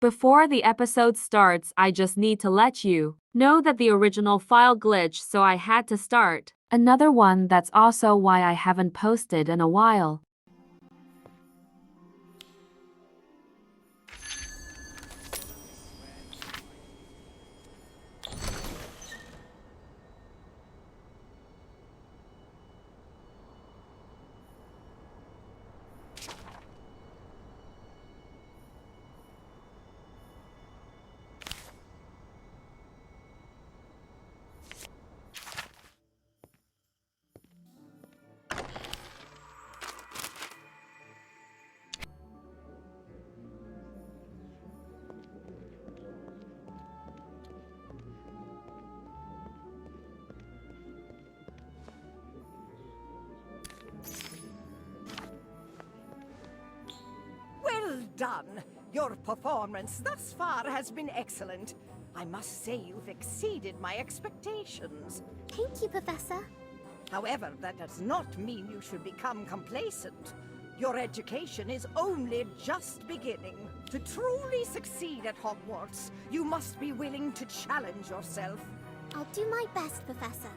Before the episode starts, I just need to let you know that the original file glitched, so I had to start another one. That's also why I haven't posted in a while. Well done! Your performance thus far has been excellent. I must say you've exceeded my expectations. Thank you, Professor. However, that does not mean you should become complacent. Your education is only just beginning. To truly succeed at Hogwarts, you must be willing to challenge yourself. I'll do my best, Professor.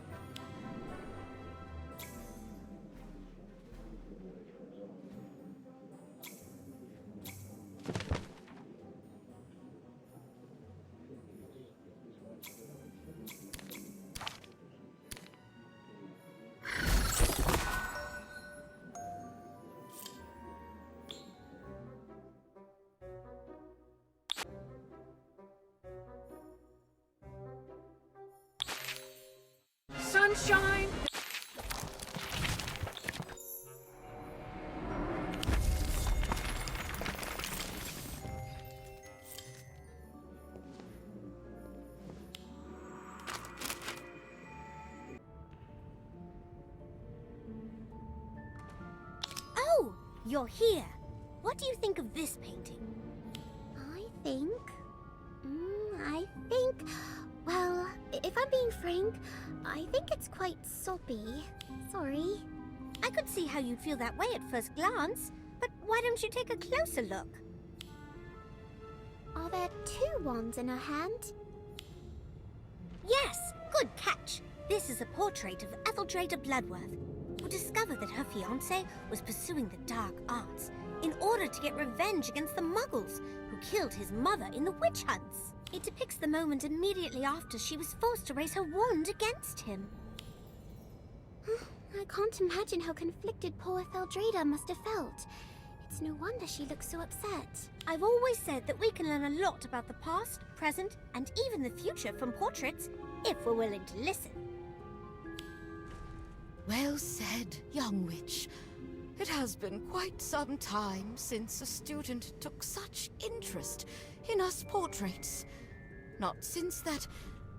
Sunshine! Oh, you're here. What do you think of this painting? I think, well, if I'm being frank, I think it's quite soppy. Sorry. I could see how you'd feel that way at first glance, but why don't you take a closer look? Are there two wands in her hand? Yes, good catch. This is a portrait of Etheldreda Bloodworth, who discovered that her fiancé was pursuing the dark arts in order to get revenge against the Muggles who killed his mother in the witch hunts. It depicts the moment immediately after she was forced to raise her wand against him. I can't imagine how conflicted poor Etheldreda must have felt. It's no wonder she looks so upset. I've always said that we can learn a lot about the past, present, and even the future from portraits, if we're willing to listen. Well said, young witch. It has been quite some time since a student took such interest in us portraits. Not since that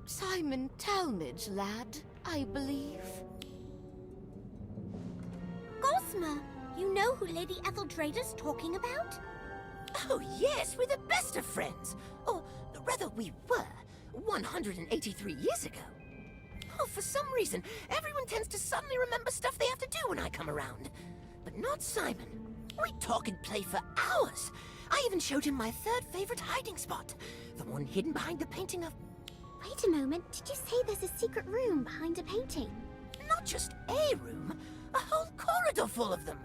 Simon Talmadge lad, I believe. Gossamer, you know who Lady Etheldreda's talking about? Oh yes, we're the best of friends. Or rather we were, 183 years ago. Oh, for some reason, everyone tends to suddenly remember stuff they have to do when I come around. But not Simon. We talk and play for hours. I even showed him my third favorite hiding spot. The one hidden behind the painting of... Wait a moment, did you say there's a secret room behind a painting? Not just a room, a whole corridor full of them.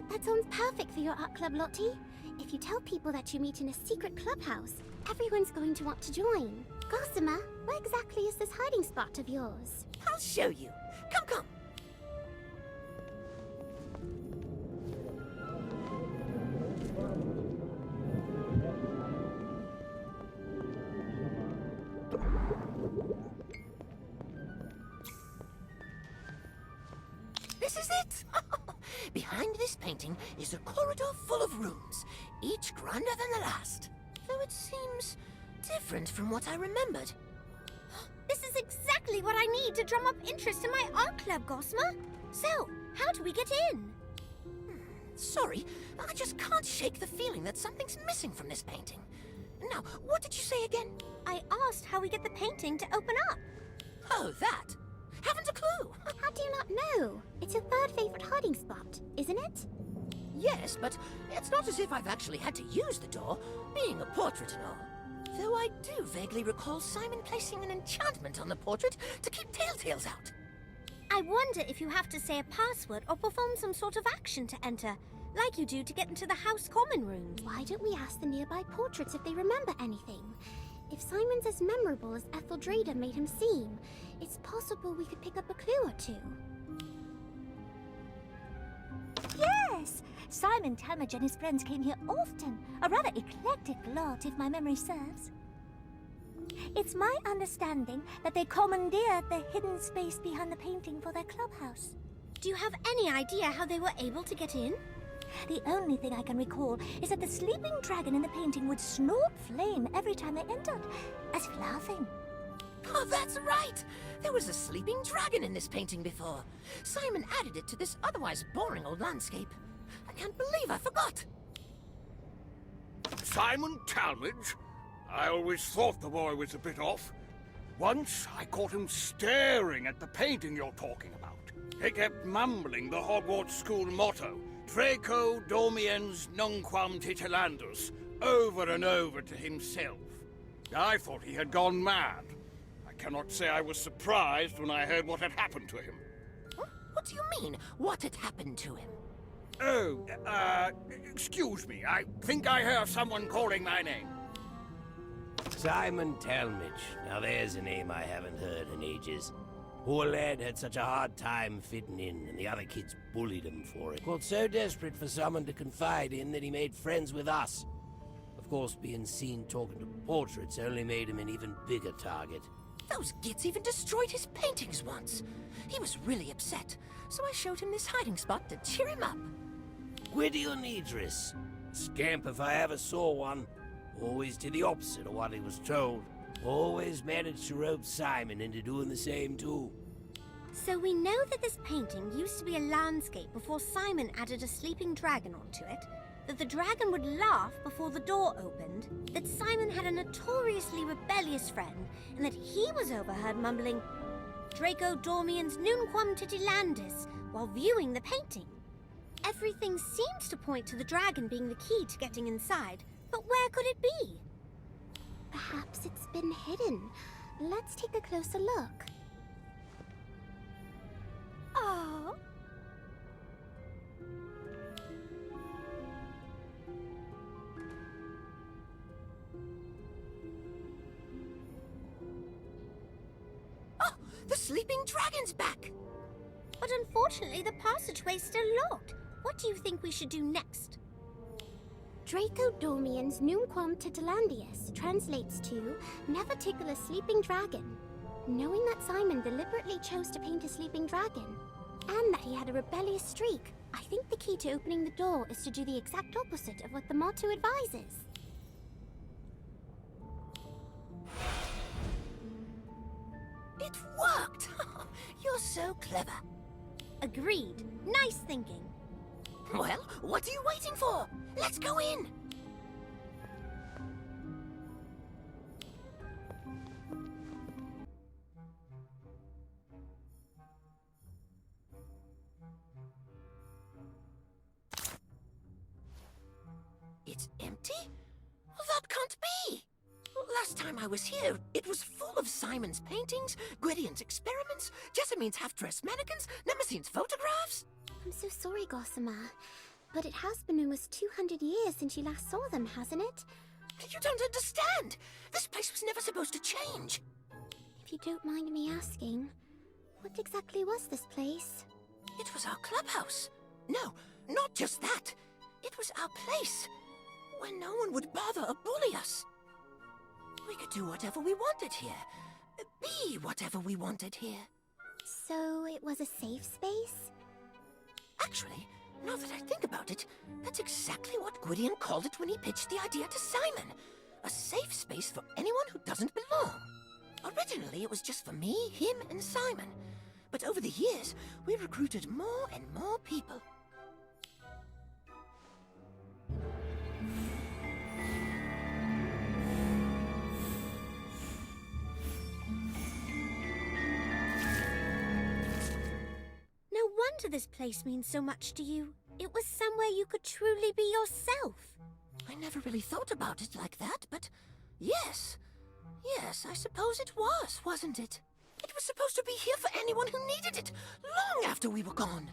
That sounds perfect for your art club, Lottie. If you tell people that you meet in a secret clubhouse, everyone's going to want to join. Gossamer, where exactly is this hiding spot of yours? I'll show you. Come, come. This is it! Behind this painting is a corridor full of rooms, each grander than the last. Though it seems different from what I remembered. This is exactly what I need to drum up interest in my art club, Gossamer. So, how do we get in? Sorry, I just can't shake the feeling that something's missing from this painting. Now, what did you say again? I asked how we get the painting to open up. Oh, that. Haven't a clue. How do you not know? It's your third favorite hiding spot, isn't it? yes, but it's not as if I've actually had to use the door, being a portrait and all. Though I do vaguely recall Simon placing an enchantment on the portrait to keep telltales out. I wonder if you have to say a password or perform some sort of action to enter, like you do to get into the house common room. Why don't we ask the nearby portraits if they remember anything? If Simon's as memorable as Etheldreda made him seem, it's possible we could pick up a clue or two. Yes! Simon Talmadge and his friends came here often. A rather eclectic lot, if my memory serves. It's my understanding that they commandeered the hidden space behind the painting for their clubhouse. Do you have any idea how they were able to get in? The only thing I can recall is that the sleeping dragon in the painting would snort flame every time they entered, as if laughing. Oh, that's right! There was a sleeping dragon in this painting before. Simon added it to this otherwise boring old landscape. I can't believe I forgot. Simon Talmadge? I always thought the boy was a bit off. Once I caught him staring at the painting you're talking about. He kept mumbling the Hogwarts school motto, Draco Dormiens Nunquam Titilandus, over and over to himself. I thought he had gone mad. I cannot say I was surprised when I heard what had happened to him. What do you mean, what had happened to him? Oh, excuse me. I think I hear someone calling my name. Simon Talmadge. Now there's a name I haven't heard in ages. Poor lad had such a hard time fitting in, and the other kids bullied him for it. Got so desperate for someone to confide in that he made friends with us. Of course, being seen talking to portraits only made him an even bigger target. Those gits even destroyed his paintings once. He was really upset, so I showed him this hiding spot to cheer him up. Gwydion Idris. Scamp if I ever saw one. Always did the opposite of what he was told. Always managed to rope Simon into doing the same too. So we know that this painting used to be a landscape before Simon added a sleeping dragon onto it, that the dragon would laugh before the door opened, that Simon had a notoriously rebellious friend, and that he was overheard mumbling Draco Dormiens Nunquam Titilandis while viewing the painting. Everything seems to point to the dragon being the key to getting inside, but where could it be? Perhaps it's been hidden. Let's take a closer look. Oh. Oh, the sleeping dragon's back! But unfortunately, the passageway's still locked. What do you think we should do next? Draco Dormiens Nunquam Titilandius translates to never tickle a sleeping dragon. Knowing that Simon deliberately chose to paint a sleeping dragon, and that he had a rebellious streak, I think the key to opening the door is to do the exact opposite of what the motto advises. It worked! You're so clever. Agreed. Nice thinking. Well, what are you waiting for? Let's go in! It's empty? Well, that can't be! Last time I was here, it was full of Simon's paintings, Gwydion's experiments, Jessamine's half-dressed mannequins, Nemesine's photographs. I'm so sorry, Gossamer, but it has been almost 200 years since you last saw them, hasn't it? You don't understand! This place was never supposed to change! If you don't mind me asking, what exactly was this place? It was our clubhouse. No, not just that. It was our place, where no one would bother or bully us. We could do whatever we wanted here. Be whatever we wanted here. So it was a safe space? Actually, now that I think about it, that's exactly what Gwydion called it when he pitched the idea to Simon. A safe space for anyone who doesn't belong. Originally, it was just for me, him, and Simon. But over the years, we recruited more and more people. No wonder this place means so much to you. It was somewhere you could truly be yourself. I never really thought about it like that, but yes. Yes, I suppose it was, wasn't it? It was supposed to be here for anyone who needed it, long after we were gone.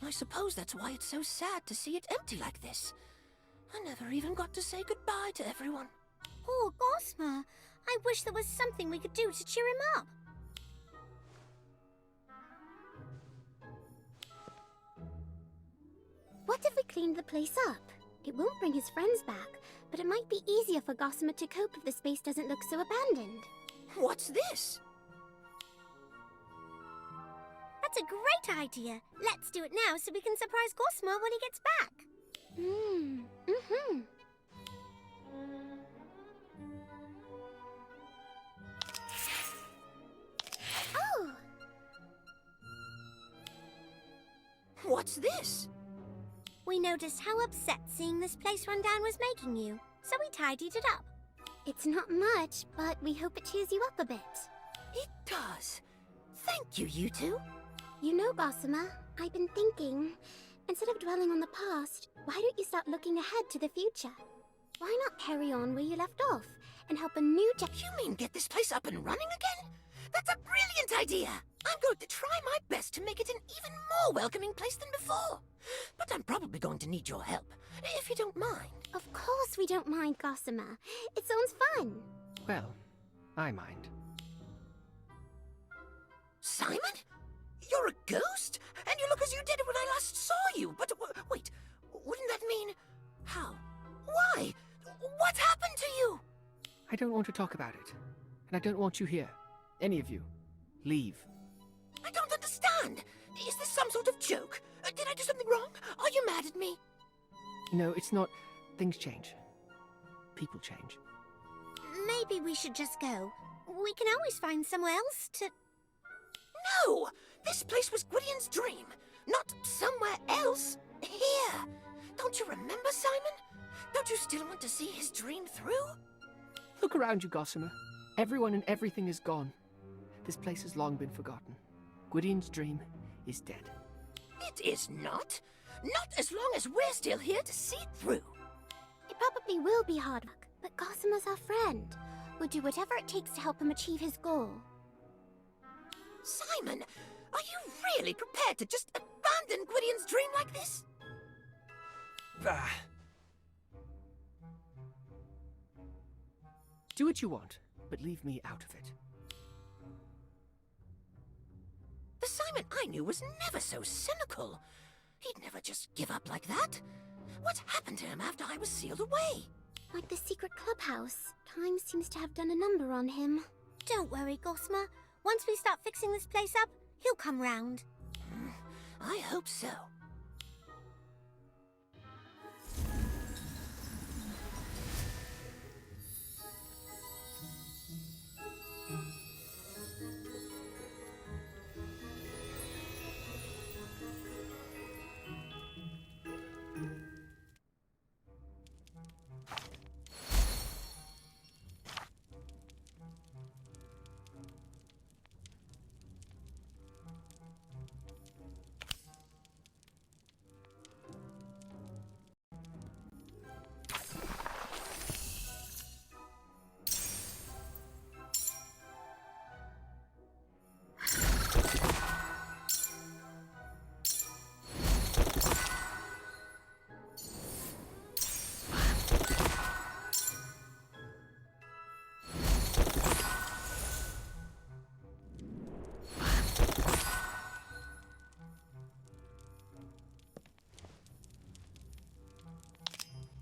I suppose that's why it's so sad to see it empty like this. I never even got to say goodbye to everyone. Poor Gossamer. I wish there was something we could do to cheer him up. What if we cleaned the place up? It won't bring his friends back, but it might be easier for Gossamer to cope if the space doesn't look so abandoned. What's this? That's a great idea. Let's do it now so we can surprise Gossamer when he gets back. Oh! What's this? We noticed how upset seeing this place run down was making you, so we tidied it up. It's not much, but we hope it cheers you up a bit. It does. Thank you, you two. You know, Gossamer, I've been thinking, instead of dwelling on the past, why don't you start looking ahead to the future? Why not carry on where you left off and help a new You mean get this place up and running again? That's a brilliant idea! I'm going to try my best to make it an even more welcoming place than before. But I'm probably going to need your help, if you don't mind. Of course we don't mind, Gossamer. It sounds fun. Well, I mind. Simon? You're a ghost? And you look as you did when I last saw you. But wait, wouldn't that mean... How? Why? What happened to you? I don't want to talk about it. And I don't want you here. Any of you. Leave. I don't understand. Is this some sort of joke? Did I do something wrong? Are you mad at me? No, it's not. Things change. People change. Maybe we should just go. We can always find somewhere else to... No! This place was Gwydion's dream, not somewhere else. Here. Don't you remember, Simon? Don't you still want to see his dream through? Look around you, Gossamer. Everyone and everything is gone. This place has long been forgotten. Gwydion's dream is dead. It is not. Not as long as we're still here to see it through. It probably will be hard work, but Gossamer's our friend. We'll do whatever it takes to help him achieve his goal. Simon, are you really prepared to just abandon Gwydion's dream like this? Bah. Do what you want, but leave me out of it. The Simon I knew was never so cynical. He'd never just give up like that. What happened to him after I was sealed away? Like the secret clubhouse, time seems to have done a number on him. Don't worry, Gossamer. Once we start fixing this place up, he'll come round. I hope so.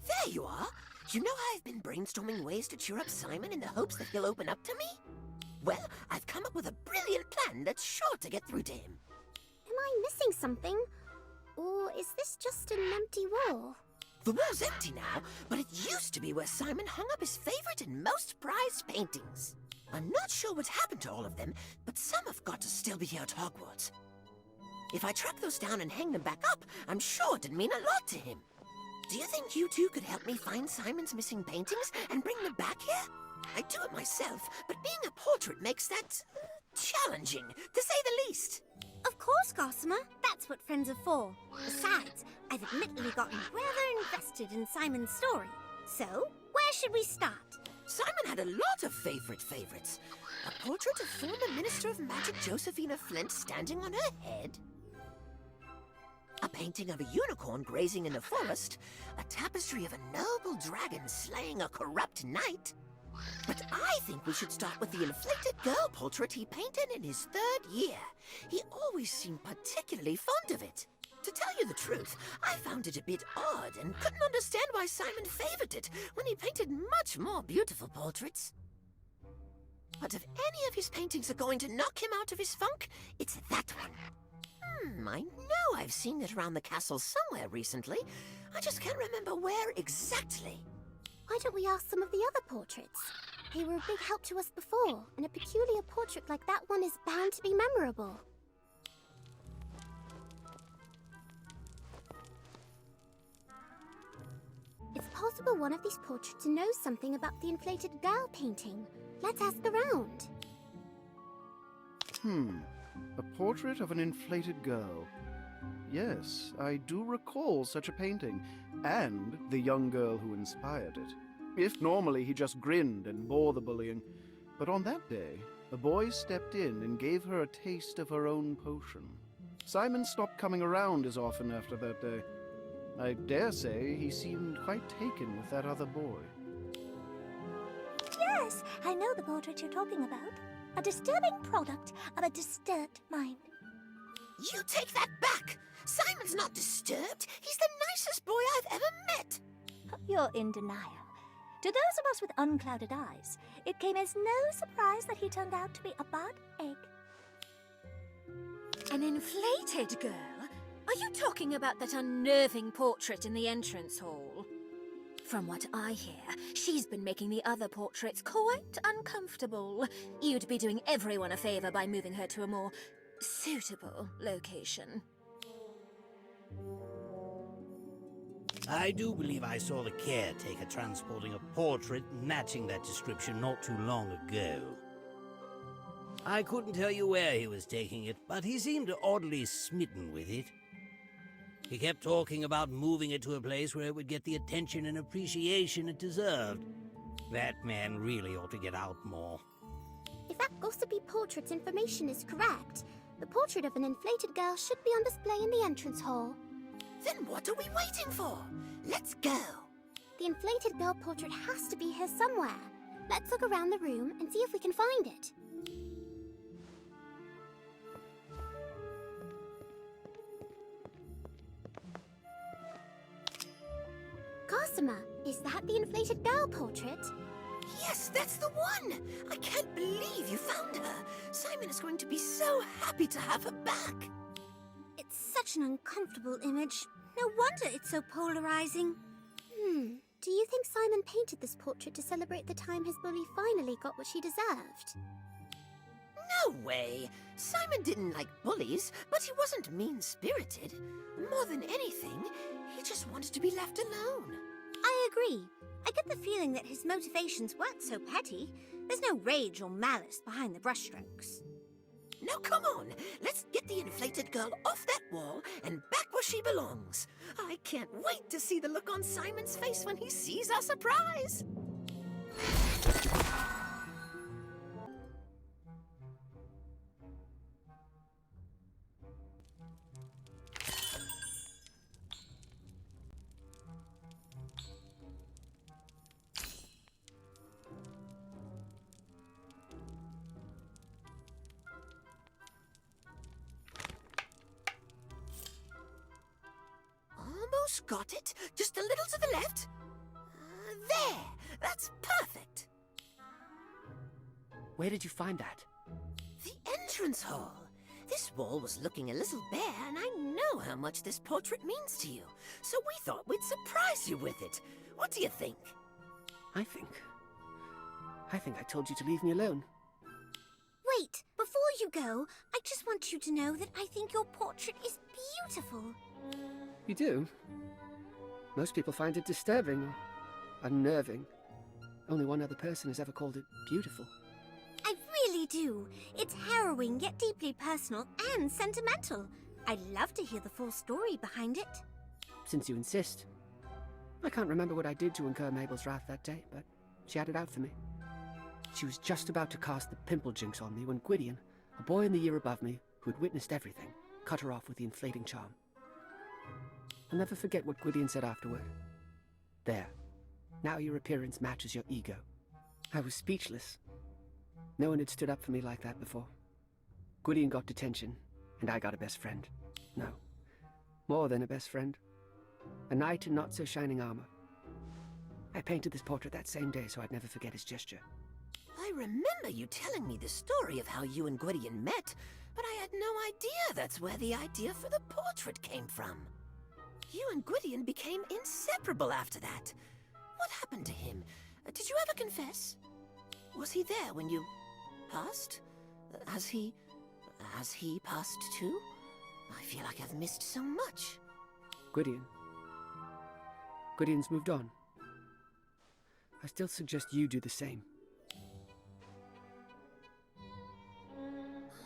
There you are. You know how I've been brainstorming ways to cheer up Simon in the hopes that he'll open up to me? Well, I've come up with a brilliant plan that's sure to get through to him. Am I missing something? Or is this just an empty wall? The wall's empty now, but it used to be where Simon hung up his favorite and most prized paintings. I'm not sure what's happened to all of them, but some have got to still be here at Hogwarts. If I track those down and hang them back up, I'm sure it'd mean a lot to him. Do you think you two could help me find Simon's missing paintings and bring them back here? I'd do it myself, but being a portrait makes that challenging, to say the least. Of course, Gossamer. That's what friends are for. Besides, I've admittedly gotten rather invested in Simon's story. So, where should we start? Simon had a lot of favorites. A portrait of former Minister of Magic Josephina Flint standing on her head. A painting of a unicorn grazing in the forest. A tapestry of a noble dragon slaying a corrupt knight. But I think we should start with the inflated girl portrait he painted in his 3rd year. He always seemed particularly fond of it. To tell you the truth, I found it a bit odd and couldn't understand why Simon favored it when he painted much more beautiful portraits. But if any of his paintings are going to knock him out of his funk, it's that one. I know I've seen it around the castle somewhere recently. I just can't remember where exactly. Why don't we ask some of the other portraits? They were a big help to us before, and a peculiar portrait like that one is bound to be memorable. It's possible one of these portraits knows something about the inflated girl painting. Let's ask around. A portrait of an inflated girl. Yes, I do recall such a painting, and the young girl who inspired it. If normally he just grinned and bore the bullying, but on that day, a boy stepped in and gave her a taste of her own potion. Simon stopped coming around as often after that day. I dare say he seemed quite taken with that other boy. Yes, I know the portrait you're talking about. A disturbing product of a disturbed mind. You take that back! Simon's not disturbed. He's the nicest boy I've ever met. You're in denial. To those of us with unclouded eyes, it came as no surprise that he turned out to be a bad egg. An inflated girl? Are you talking about that unnerving portrait in the entrance hall? From what I hear, she's been making the other portraits quite uncomfortable. You'd be doing everyone a favor by moving her to a more suitable location. I do believe I saw the caretaker transporting a portrait matching that description not too long ago. I couldn't tell you where he was taking it, but he seemed oddly smitten with it. He kept talking about moving it to a place where it would get the attention and appreciation it deserved. That man really ought to get out more. If that gossipy portrait's information is correct, the portrait of an inflated girl should be on display in the entrance hall. Then what are we waiting for? Let's go. The inflated girl portrait has to be here somewhere. Let's look around the room and see if we can find it. Gossamer, is that the inflated girl portrait? Yes, that's the one! I can't believe you found her. Simon is going to be so happy to have her back. It's such an uncomfortable image. No wonder it's so polarizing. Do you think Simon painted this portrait to celebrate the time his bully finally got what she deserved? No way! Simon didn't like bullies, but he wasn't mean-spirited. More than anything, he just wanted to be left alone. I agree. I get the feeling that his motivations weren't so petty. There's no rage or malice behind the brushstrokes. Now come on, let's get the inflated girl off that wall and back where she belongs. I can't wait to see the look on Simon's face when he sees our surprise. Almost got it. Just a little to the left. There. That's perfect. Where did you find that? The entrance hall. This wall was looking a little bare, and I know how much this portrait means to you. So we thought we'd surprise you with it. What do you think? I think I told you to leave me alone. Wait, before you go, I just want you to know that I think your portrait is beautiful. You do? Most people find it disturbing or unnerving. Only one other person has ever called it beautiful. I really really do. It's harrowing, yet deeply personal and sentimental. I'd love to hear the full story behind it. Since you insist. I can't remember what I did to incur Mabel's wrath that day, but she had it out for me. She was just about to cast the pimple jinx on me when Gwydion, a boy in the year above me who had witnessed everything, cut her off with the inflating charm. I'll never forget what Gwydion said afterward. There. Now your appearance matches your ego. I was speechless. No one had stood up for me like that before. Gwydion got detention, and I got a best friend. No, more than a best friend. A knight in not-so-shining armor. I painted this portrait that same day so I'd never forget his gesture. I remember you telling me the story of how you and Gwydion met, but I had no idea that's where the idea for the portrait came from. You and Gwydion became inseparable after that. What happened to him? Did you ever confess? Was he there when you passed? Has he passed too? I feel like I've missed so much. Gwydion's moved on. I still suggest you do the same.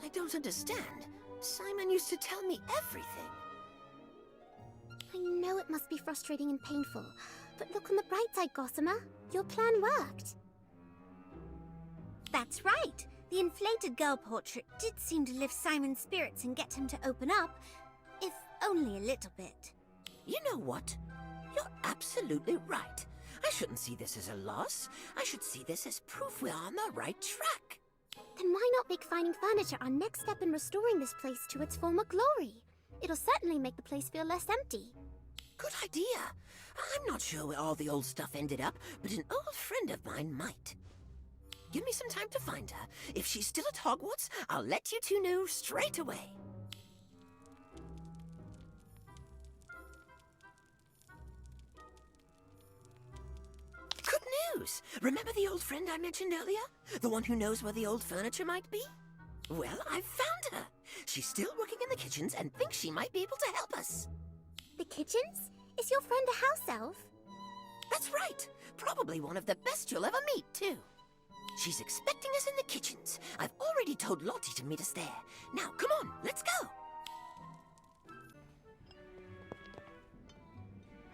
I don't understand. Simon used to tell me everything. I know it must be frustrating and painful, but look on the bright side, Gossamer. Your plan worked. That's right. The inflated girl portrait did seem to lift Simon's spirits and get him to open up, if only a little bit. You know what? You're absolutely right. I shouldn't see this as a loss. I should see this as proof we're on the right track. Then why not make finding furniture our next step in restoring this place to its former glory? It'll certainly make the place feel less empty. Good idea. I'm not sure where all the old stuff ended up, but an old friend of mine might. Give me some time to find her. If she's still at Hogwarts, I'll let you two know straight away. Good news! Remember the old friend I mentioned earlier? The one who knows where the old furniture might be? Well, I've found her. She's still working in the kitchens and thinks she might be able to help us. The kitchens? Is your friend a house elf? That's right. Probably one of the best you'll ever meet, too. She's expecting us in the kitchens. I've already told Lottie to meet us there. Now, come on, let's go.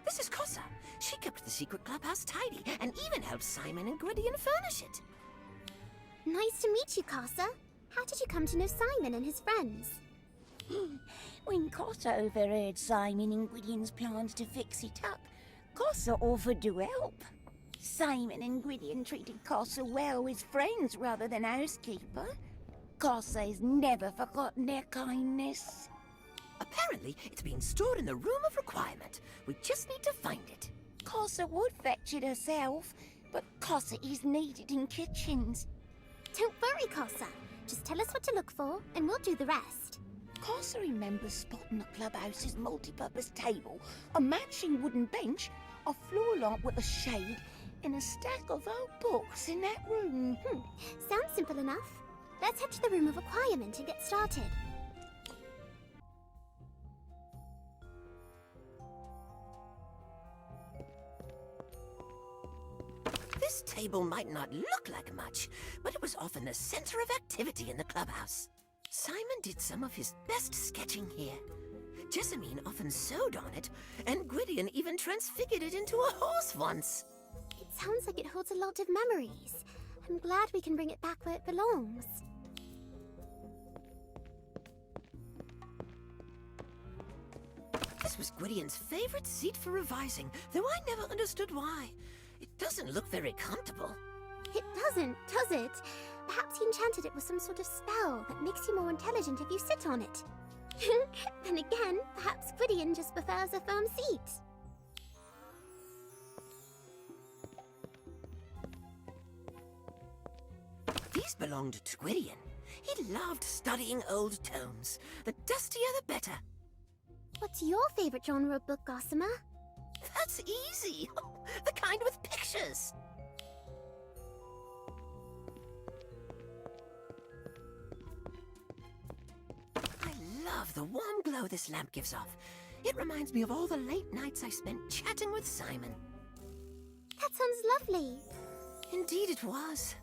This is Kossa. She kept the secret clubhouse tidy and even helped Simon and Gwydion furnish it. Nice to meet you, Kossa. How did you come to know Simon and his friends? When Kossa overheard Simon and Gwydion's plans to fix it up, Kossa offered to help. Simon and Gwydion treated Kossa well as friends rather than housekeeper. Kossa has never forgotten their kindness. Apparently, it's being stored in the Room of Requirement. We just need to find it. Kossa would fetch it herself, but Kossa is needed in kitchens. Don't worry, Kossa. Just tell us what to look for, and we'll do the rest. Kossa remembers spotting the clubhouse's multi-purpose table, a matching wooden bench, a floor lamp with a shade, and a stack of old books in that room. Sounds simple enough. Let's head to the Room of Requirement and get started. This table might not look like much, but it was often the center of activity in the clubhouse. Simon did some of his best sketching here. Jessamine often sewed on it, and Gwydion even transfigured it into a horse once. It sounds like it holds a lot of memories. I'm glad we can bring it back where it belongs. This was Gwydion's favorite seat for revising, though I never understood why. It doesn't look very comfortable. It doesn't, does it? Perhaps he enchanted it with some sort of spell that makes you more intelligent if you sit on it. Then again, perhaps Gwydion just prefers a firm seat. These belonged to Gwydion. He loved studying old tomes. The dustier the better. What's your favorite genre of book, Gossamer? That's easy. The kind with pictures. I love the warm glow this lamp gives off. It reminds me of all the late nights I spent chatting with Simon. That sounds lovely. Indeed it was.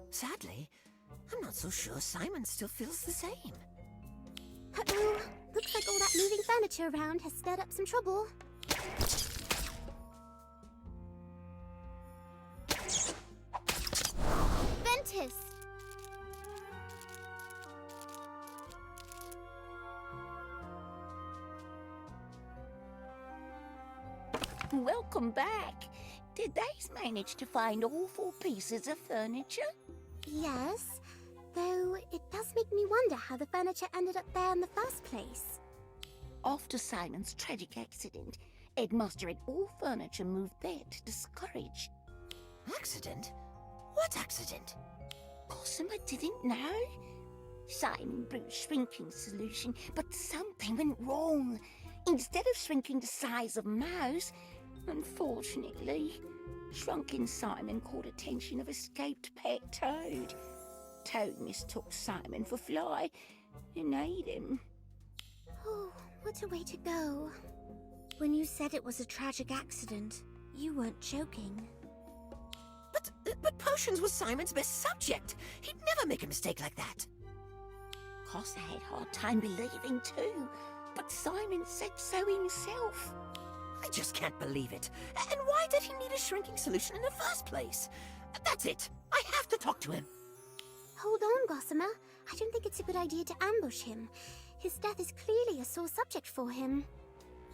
Sadly, I'm not so sure Simon still feels the same. Uh-oh. Looks like all that moving furniture around has stirred up some trouble. Ventus! Welcome back. Did they manage to find all 4 pieces of furniture? Yes, though it does make me wonder how the furniture ended up there in the first place. After Simon's tragic accident, Headmaster had all furniture moved there to discourage. Accident? What accident? Gossamer didn't know. Simon brewed shrinking solution, but something went wrong. Instead of shrinking the size of Mouse, unfortunately, shrunken Simon caught attention of escaped pet Toad. Toad mistook Simon for Fly and ate him. Oh, what a way to go. When you said it was a tragic accident, you weren't joking. But potions was Simon's best subject. He'd never make a mistake like that. Course I had a hard time believing too, but Simon said so himself. I just can't believe it. And why did he need a shrinking solution in the first place? That's it. I have to talk to him. Hold on, Gossamer. I don't think it's a good idea to ambush him. His death is clearly a sore subject for him.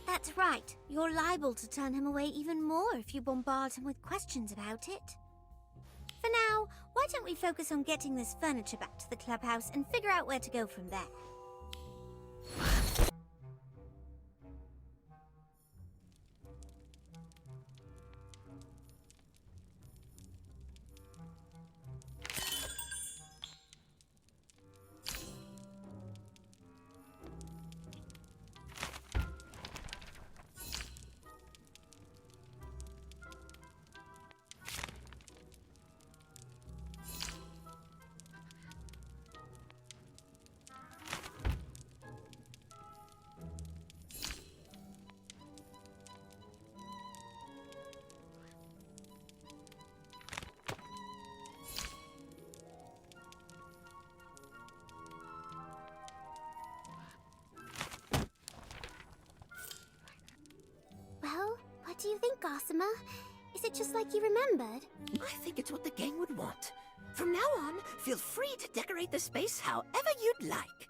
That's right. You're liable to turn him away even more if you bombard him with questions about it. For now, why don't we focus on getting this furniture back to the clubhouse and figure out where to go from there? What do you think, Gossamer? Is it just like you remembered? I think it's what the gang would want. From now on, feel free to decorate the space however you'd like.